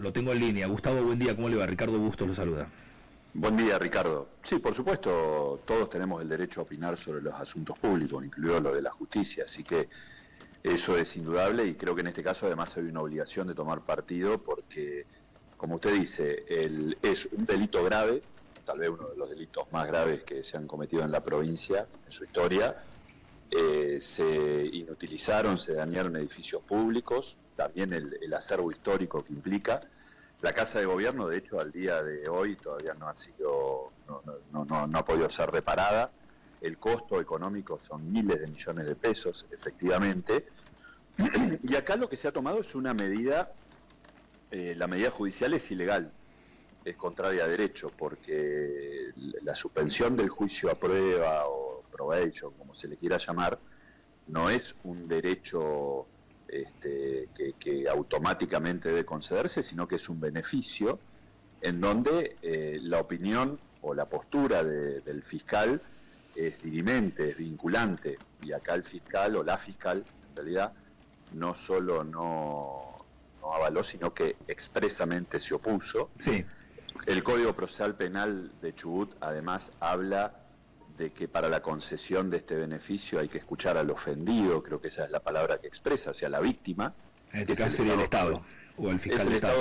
lo tengo en línea. Gustavo, buen día, ¿cómo le va? Ricardo Bustos lo saluda. Buen día, Ricardo. Sí, por supuesto, todos tenemos el derecho a opinar sobre los asuntos públicos, incluido lo de la justicia, así que eso es indudable y creo que en este caso además hay una obligación de tomar partido porque, como usted dice, es un delito grave, tal vez uno de los delitos más graves que se han cometido en la provincia en su historia. Se inutilizaron, se dañaron edificios públicos, también el acervo histórico que implica. La Casa de Gobierno, de hecho, al día de hoy todavía no ha sido, no ha podido ser reparada. El costo económico son miles de millones de pesos, efectivamente. Y acá lo que se ha tomado es una medida, la medida judicial es ilegal, es contraria a derecho, porque la suspensión del juicio a prueba o probation, como se le quiera llamar, no es un derecho que automáticamente debe concederse, sino que es un beneficio en donde la opinión o la postura del fiscal es dirimente, es vinculante, y acá el fiscal o la fiscal, en realidad, no solo no avaló, sino que expresamente se opuso. Sí. El Código Procesal Penal de Chubut además habla de que para la concesión de este beneficio hay que escuchar al ofendido, creo que esa es la palabra que expresa, o sea, la víctima. En este caso sería el Estado, o el fiscal del Estado.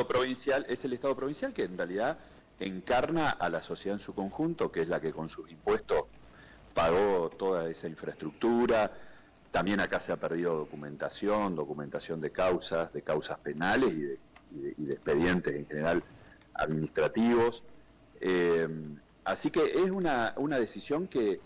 Es el Estado provincial que en realidad encarna a la sociedad en su conjunto, que es la que con sus impuestos pagó toda esa infraestructura. También acá se ha perdido documentación de causas penales y de expedientes en general administrativos. Así que es una decisión que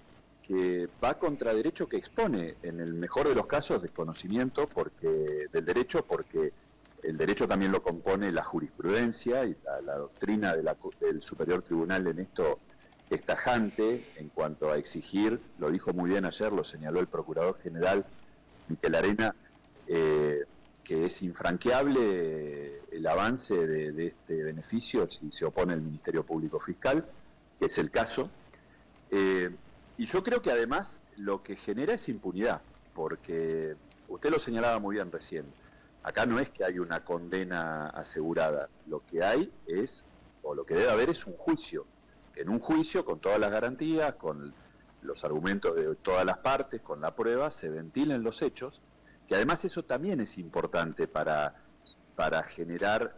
va contra derecho, que expone, en el mejor de los casos, desconocimiento del derecho, porque el derecho también lo compone la jurisprudencia y la doctrina del Superior Tribunal en esto es tajante en cuanto a exigir, lo dijo muy bien ayer, lo señaló el Procurador General Miquel Arena, que es infranqueable el avance de este beneficio si se opone el Ministerio Público Fiscal, que es el caso. Y yo creo que además lo que genera es impunidad, porque usted lo señalaba muy bien recién, acá no es que hay una condena asegurada, lo que hay es, o lo que debe haber es un juicio. En un juicio, con todas las garantías, con los argumentos de todas las partes, con la prueba, se ventilen los hechos, que además eso también es importante para generar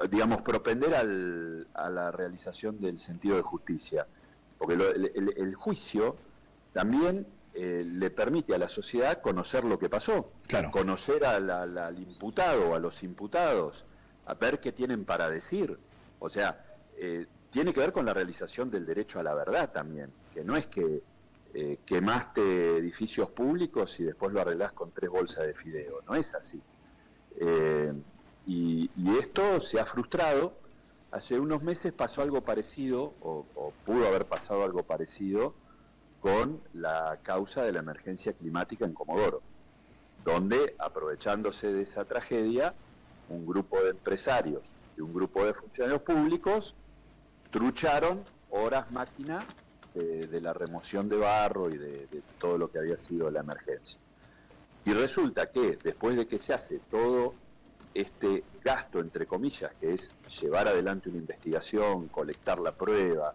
digamos, propender a la realización del sentido de justicia. Porque el juicio también le permite a la sociedad conocer lo que pasó, Claro. conocer al imputado o a los imputados, a ver qué tienen para decir. O sea, tiene que ver con la realización del derecho a la verdad también, que no es que quemaste edificios públicos y después lo arreglás con 3 bolsas de fideo, no es así. Y esto se ha frustrado. Hace unos meses pasó algo parecido, o pudo haber pasado algo parecido, con la causa de la emergencia climática en Comodoro, donde, aprovechándose de esa tragedia, un grupo de empresarios y un grupo de funcionarios públicos trucharon horas máquina de la remoción de barro y de todo lo que había sido la emergencia. Y resulta que después de que se hace todo este gasto, entre comillas, que es llevar adelante una investigación, colectar la prueba,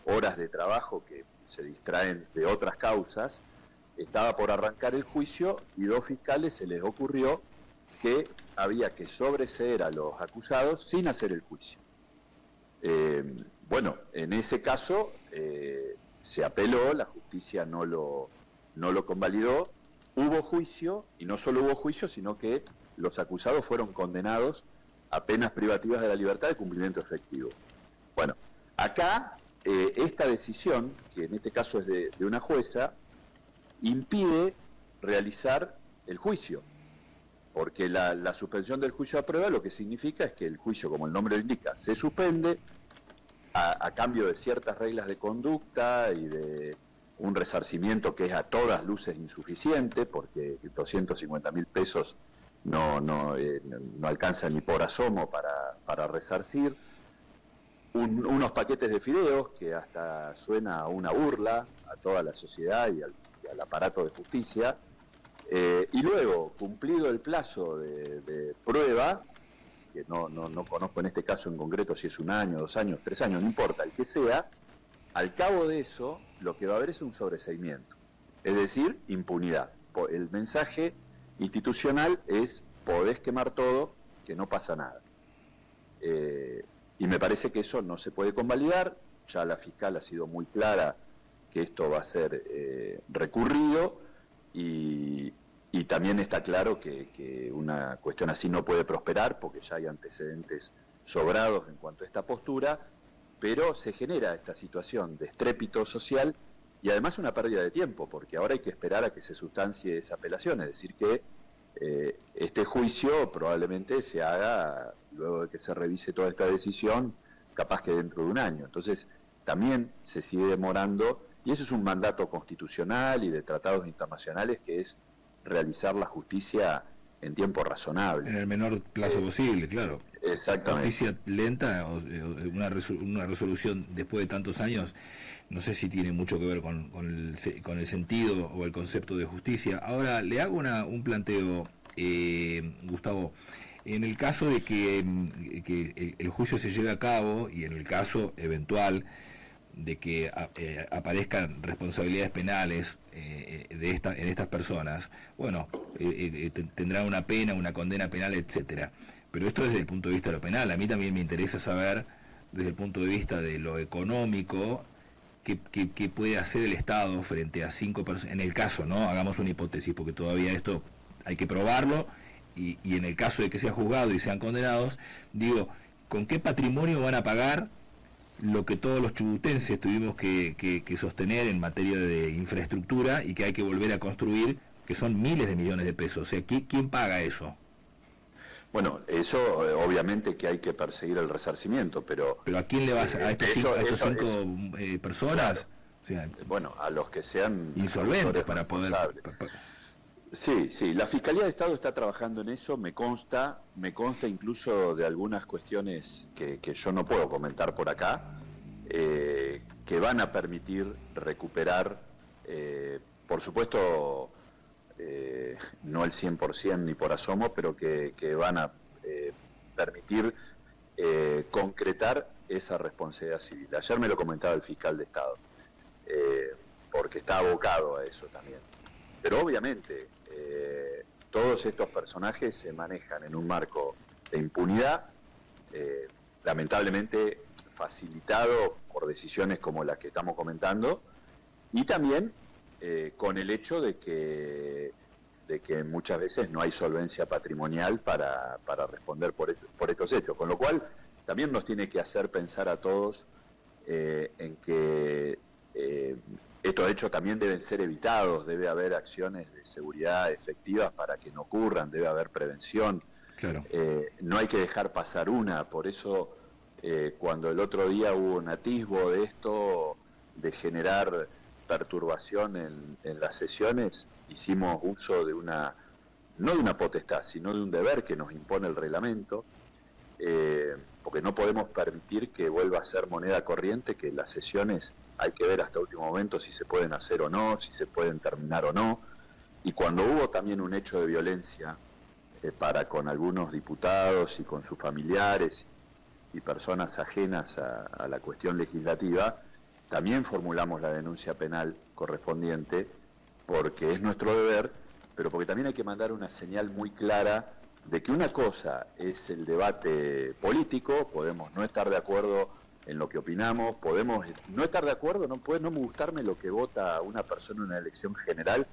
horas de trabajo que se distraen de otras causas, estaba por arrancar el juicio y 2 fiscales se les ocurrió que había que sobreseer a los acusados sin hacer el juicio. Bueno, en ese caso se apeló, la justicia no lo convalidó, hubo juicio, y no solo hubo juicio, sino que los acusados fueron condenados a penas privativas de la libertad de cumplimiento efectivo. Bueno, acá esta decisión, que en este caso es de una jueza, impide realizar el juicio, porque la suspensión del juicio a prueba lo que significa es que el juicio, como el nombre lo indica, se suspende a cambio de ciertas reglas de conducta y de un resarcimiento que es a todas luces insuficiente, porque 250.000 pesos no alcanza ni por asomo para resarcir, unos paquetes de fideos que hasta suena a una burla a toda la sociedad y al aparato de justicia, Y luego, cumplido el plazo de prueba, que no conozco en este caso en concreto si es 1 año, 2 años, 3 años, no importa, el que sea, al cabo de eso lo que va a haber es un sobreseimiento, es decir, impunidad. El mensaje institucional es: podés quemar todo, que no pasa nada. Y me parece que eso no se puede convalidar. Ya la fiscal ha sido muy clara que esto va a ser recurrido, y también está claro que una cuestión así no puede prosperar porque ya hay antecedentes sobrados en cuanto a esta postura, pero se genera esta situación de estrépito social y además una pérdida de tiempo, porque ahora hay que esperar a que se sustancie esa apelación, es decir que este juicio probablemente se haga luego de que se revise toda esta decisión, capaz que dentro de 1 año. Entonces también se sigue demorando, y eso es un mandato constitucional y de tratados internacionales, que es realizar la justicia en tiempo razonable. En el menor plazo posible, claro. Exactamente. Justicia lenta, una resolución después de tantos años, no sé si tiene mucho que ver con el sentido o el concepto de justicia. Ahora, le hago un planteo, Gustavo. En el caso de que el juicio se lleve a cabo, y en el caso eventual de que aparezcan responsabilidades penales en estas personas, bueno, tendrán una pena, una condena penal, etcétera. Pero esto desde el punto de vista de lo penal. A mí también me interesa saber, desde el punto de vista de lo económico, qué puede hacer el Estado frente a 5 personas. En el caso, ¿no? Hagamos una hipótesis, porque todavía esto hay que probarlo, y en el caso de que sea juzgado y sean condenados, digo, ¿con qué patrimonio van a pagar lo que todos los chubutenses tuvimos que sostener en materia de infraestructura y que hay que volver a construir, que son miles de millones de pesos? O sea, ¿quién paga eso? Bueno, eso obviamente que hay que perseguir el resarcimiento, pero ¿a quién le vas a estos cinco personas? Claro. O sea, bueno, a los que sean insolventes para poder... Sí, la Fiscalía de Estado está trabajando en eso, me consta incluso de algunas cuestiones que yo no puedo comentar por acá, que van a permitir recuperar, por supuesto, no el 100% ni por asomo, pero que van a permitir concretar esa responsabilidad civil. Ayer me lo comentaba el fiscal de Estado, porque está abocado a eso también. Pero obviamente todos estos personajes se manejan en un marco de impunidad, lamentablemente facilitado por decisiones como las que estamos comentando, y también con el hecho de que muchas veces no hay solvencia patrimonial para responder por estos hechos, con lo cual también nos tiene que hacer pensar a todos en que estos hechos también deben ser evitados, debe haber acciones de seguridad efectivas para que no ocurran, debe haber prevención. Claro. No hay que dejar pasar una, por eso cuando el otro día hubo un atisbo de esto, de generar perturbación en las sesiones, hicimos uso de no de una potestad, sino de un deber que nos impone el reglamento, porque no podemos permitir que vuelva a ser moneda corriente, que las sesiones hay que ver hasta último momento si se pueden hacer o no, si se pueden terminar o no. Y cuando hubo también un hecho de violencia para con algunos diputados y con sus familiares y personas ajenas a la cuestión legislativa, también formulamos la denuncia penal correspondiente, porque es nuestro deber, pero porque también hay que mandar una señal muy clara de que una cosa es el debate político, podemos no estar de acuerdo en lo que opinamos, podemos no estar de acuerdo, no puede no me gustarme lo que vota una persona en una elección general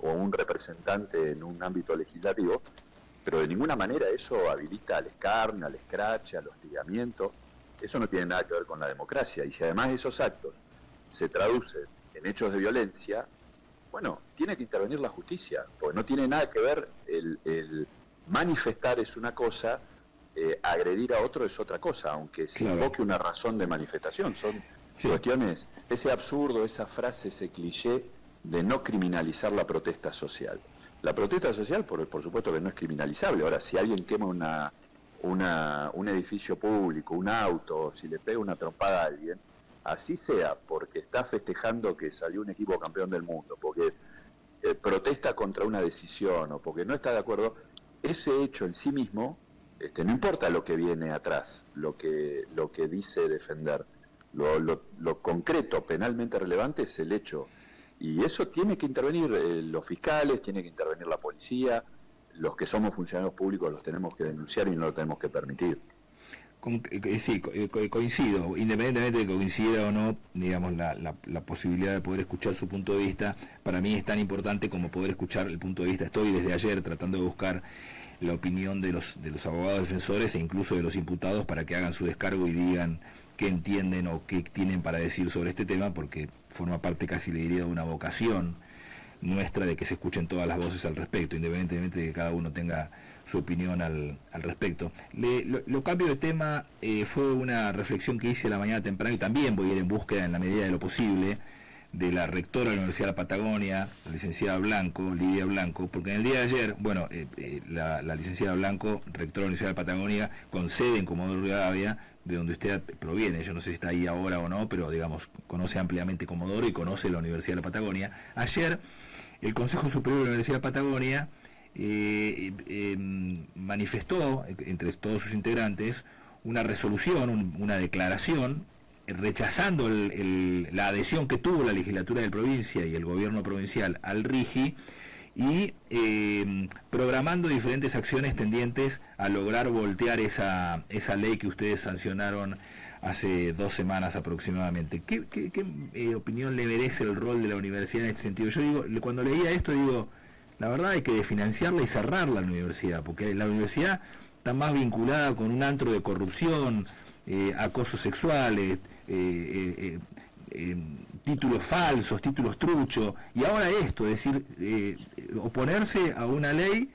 o un representante en un ámbito legislativo, pero de ninguna manera eso habilita al escarnio, al escrache, al hostigamiento. Eso no tiene nada que ver con la democracia, y si además esos actos se traducen en hechos de violencia, bueno, tiene que intervenir la justicia, porque no tiene nada que ver el manifestar es una cosa, agredir a otro es otra cosa, aunque se invoque una razón de manifestación. Son cuestiones, ese absurdo, esa frase, ese cliché de no criminalizar la protesta social. La protesta social, por supuesto que no es criminalizable. Ahora, si alguien quema un edificio público, un auto, si le pega una trompada a alguien, así sea porque está festejando que salió un equipo campeón del mundo, porque protesta contra una decisión o porque no está de acuerdo, ese hecho en sí mismo, no importa lo que viene atrás, lo que dice defender, lo concreto, penalmente relevante es el hecho. Y eso tiene que intervenir los fiscales, tiene que intervenir la policía, los que somos funcionarios públicos los tenemos que denunciar y no lo tenemos que permitir. Sí, coincido, independientemente de que coincida o no, digamos, la posibilidad de poder escuchar su punto de vista, para mí es tan importante como poder escuchar el punto de vista. Estoy desde ayer tratando de buscar la opinión de los abogados defensores e incluso de los imputados para que hagan su descargo y digan qué entienden o qué tienen para decir sobre este tema, porque forma parte, casi le diría, de una vocación nuestra de que se escuchen todas las voces al respecto, independientemente de que cada uno tenga su opinión al respecto. Lo cambio de tema, fue una reflexión que hice la mañana temprano y también voy a ir en búsqueda, en la medida de lo posible, de la rectora de la Universidad de la Patagonia, la licenciada Blanco, Lidia Blanco, porque en el día de ayer, bueno, la licenciada Blanco, rectora de la Universidad de la Patagonia, con sede en Comodoro Rivadavia, de donde usted proviene, yo no sé si está ahí ahora o no, pero digamos, conoce ampliamente Comodoro y conoce la Universidad de la Patagonia. Ayer, el Consejo Superior de la Universidad de la Patagonia manifestó, entre todos sus integrantes, una resolución, una declaración, rechazando la adhesión que tuvo la legislatura de provincia y el gobierno provincial al RIGI y programando diferentes acciones tendientes a lograr voltear esa ley que ustedes sancionaron hace 2 semanas aproximadamente. ¿Qué opinión le merece el rol de la universidad en este sentido? Yo digo, cuando leía esto, digo, la verdad hay que desfinanciarla y cerrarla la universidad, porque la universidad está más vinculada con un antro de corrupción, acosos sexuales, títulos falsos, títulos truchos, y ahora esto, es decir, oponerse a una ley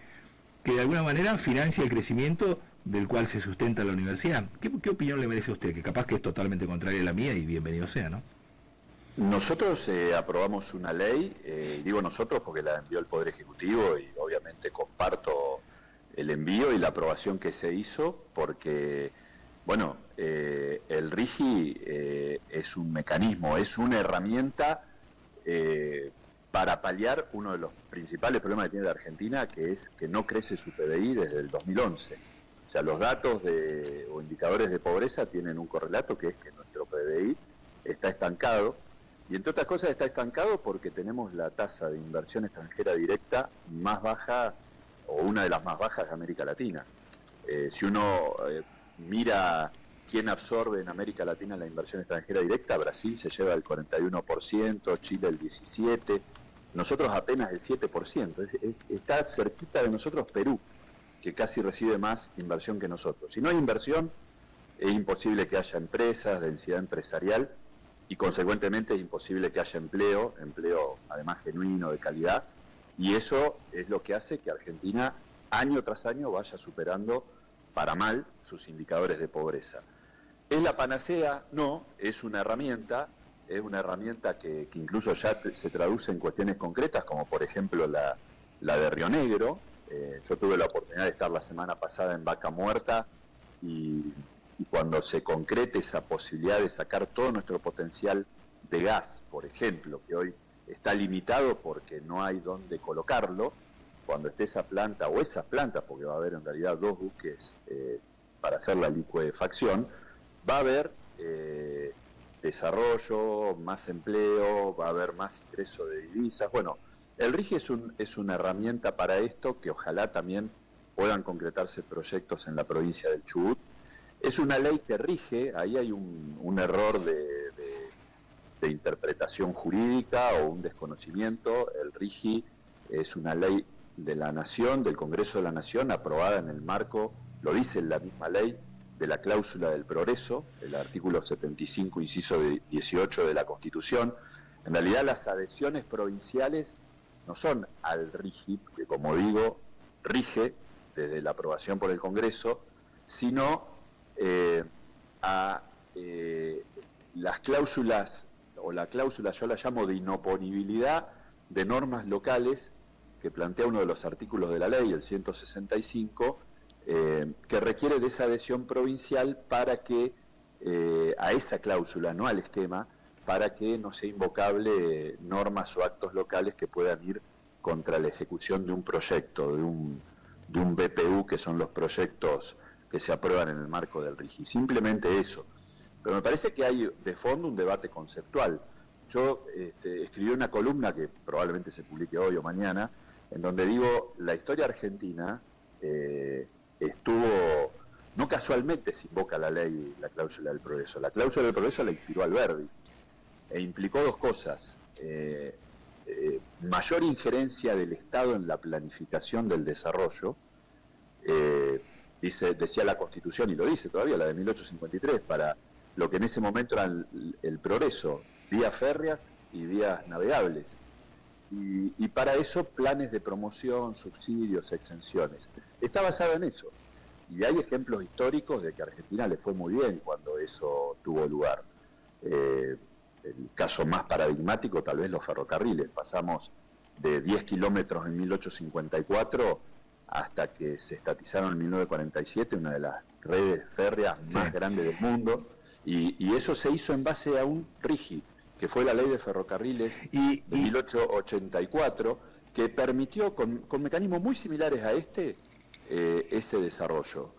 que de alguna manera financia el crecimiento del cual se sustenta la universidad. ¿Qué opinión le merece a usted? Que capaz que es totalmente contraria a la mía y bienvenido sea, ¿no? Nosotros aprobamos una ley, digo nosotros porque la envió el Poder Ejecutivo y obviamente comparto el envío y la aprobación que se hizo porque, bueno, el RIGI es un mecanismo, es una herramienta para paliar uno de los principales problemas que tiene la Argentina, que es que no crece su PBI desde el 2011. O sea, los datos o indicadores de pobreza tienen un correlato, que es que nuestro PBI está estancado. Y entre otras cosas está estancado porque tenemos la tasa de inversión extranjera directa más baja, o una de las más bajas de América Latina. Si uno mira quién absorbe en América Latina la inversión extranjera directa, Brasil se lleva el 41%, Chile el 17%, nosotros apenas el 7%. Está cerquita de nosotros Perú, que casi recibe más inversión que nosotros. Si no hay inversión, es imposible que haya empresas, densidad empresarial, y consecuentemente es imposible que haya empleo además genuino, de calidad, y eso es lo que hace que Argentina año tras año vaya superando para mal sus indicadores de pobreza. ¿Es la panacea? No, es una herramienta que incluso ya se traduce en cuestiones concretas, como por ejemplo la de Río Negro. Yo tuve la oportunidad de estar la semana pasada en Vaca Muerta y cuando se concrete esa posibilidad de sacar todo nuestro potencial de gas, por ejemplo, que hoy está limitado porque no hay dónde colocarlo, cuando esté esa planta o esas plantas, porque va a haber en realidad 2 buques para hacer la licuefacción, va a haber desarrollo, más empleo, va a haber más ingreso de divisas. Bueno, el RIGI es una herramienta para esto, que ojalá también puedan concretarse proyectos en la provincia del Chubut. Es una ley que rige, ahí hay un error de interpretación jurídica o un desconocimiento. El RIGI es una ley de la Nación, del Congreso de la Nación, aprobada en el marco, lo dice en la misma ley, de la cláusula del progreso, el artículo 75, inciso 18 de la Constitución. En realidad las adhesiones provinciales no son al RIGI, que como digo, rige desde la aprobación por el Congreso, sino a las cláusulas, o la cláusula yo la llamo de inoponibilidad de normas locales, que plantea uno de los artículos de la ley, el 165, que requiere de esa adhesión provincial para que, a esa cláusula, no al esquema, para que no sea invocable normas o actos locales que puedan ir contra la ejecución de un proyecto, de un BPU, que son los proyectos que se aprueban en el marco del RIGI. Simplemente eso. Pero me parece que hay de fondo un debate conceptual. Yo escribí una columna que probablemente se publique hoy o mañana, en donde digo, la historia argentina estuvo, no casualmente se invoca la ley, la cláusula del progreso. La cláusula del progreso la inspiró Alberdi, e implicó dos cosas. Mayor injerencia del Estado en la planificación del desarrollo, decía la Constitución, y lo dice todavía, la de 1853, para lo que en ese momento era el progreso, vías férreas y vías navegables. Y para eso planes de promoción, subsidios, exenciones. Está basado en eso. Y hay ejemplos históricos de que a Argentina le fue muy bien cuando eso tuvo lugar. El caso más paradigmático, tal vez los ferrocarriles. Pasamos de 10 kilómetros en 1854 hasta que se estatizaron en 1947, una de las redes férreas más grandes del mundo. Y eso se hizo en base a un RIGI, que fue la ley de ferrocarriles de 1884, que permitió, con mecanismos muy similares a ese desarrollo.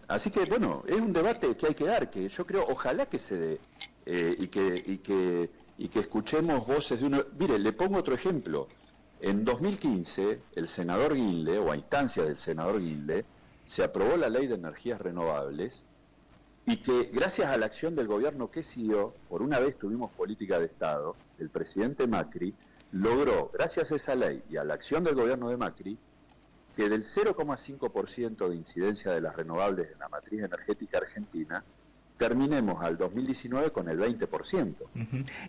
Así que, bueno, es un debate que hay que dar, que yo creo, ojalá que se dé, y que escuchemos voces de uno. Mire, le pongo otro ejemplo. En 2015, el senador Guilde, o a instancias del senador Guilde, se aprobó la ley de energías renovables, y que gracias a la acción del gobierno que siguió, por una vez tuvimos política de Estado, el presidente Macri logró, gracias a esa ley y a la acción del gobierno de Macri, que del 0,5% de incidencia de las renovables en la matriz energética argentina, terminemos al 2019 con el 20%.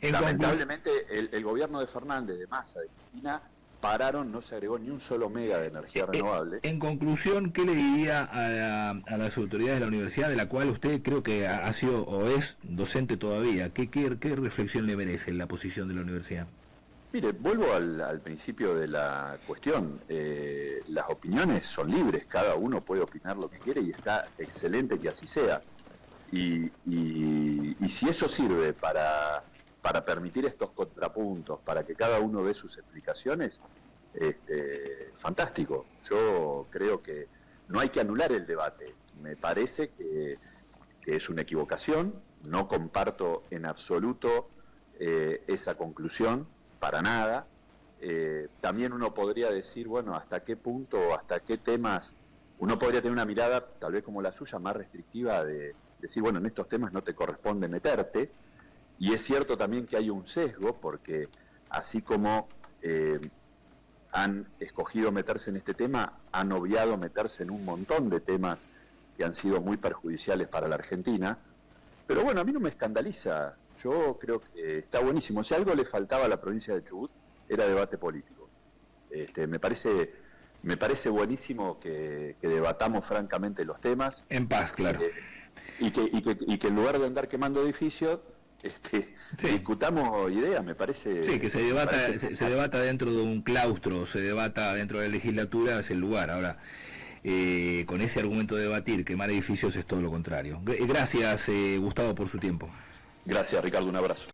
Lamentablemente el gobierno de Fernández, de Massa, de Cristina, pararon, no se agregó ni un solo mega de energía renovable. En conclusión, ¿qué le diría a las autoridades de la universidad, de la cual usted creo que ha sido o es docente todavía? ¿Qué reflexión le merece la posición de la universidad? Mire, vuelvo al principio de la cuestión. Las opiniones son libres, cada uno puede opinar lo que quiere y está excelente que así sea. Y si eso sirve para permitir estos contrapuntos, para que cada uno dé sus explicaciones, fantástico. Yo creo que no hay que anular el debate. Me parece que es una equivocación. No comparto en absoluto esa conclusión, para nada. También uno podría decir, bueno, hasta qué punto, hasta qué temas, uno podría tener una mirada, tal vez como la suya, más restrictiva, de decir, bueno, en estos temas no te corresponde meterte. Y es cierto también que hay un sesgo, porque así como han escogido meterse en este tema, han obviado meterse en un montón de temas que han sido muy perjudiciales para la Argentina. Pero bueno, a mí no me escandaliza. Yo creo que está buenísimo. Si algo le faltaba a la provincia de Chubut, era debate político. Me parece buenísimo que debatamos francamente los temas. En paz, claro. Y que en lugar de andar quemando edificios, discutamos ideas, me parece. Sí, que se debata dentro de un claustro, se debata dentro de la legislatura, es el lugar. Ahora, con ese argumento de debatir, quemar edificios es todo lo contrario. Gracias, Gustavo, por su tiempo. Gracias, Ricardo, un abrazo.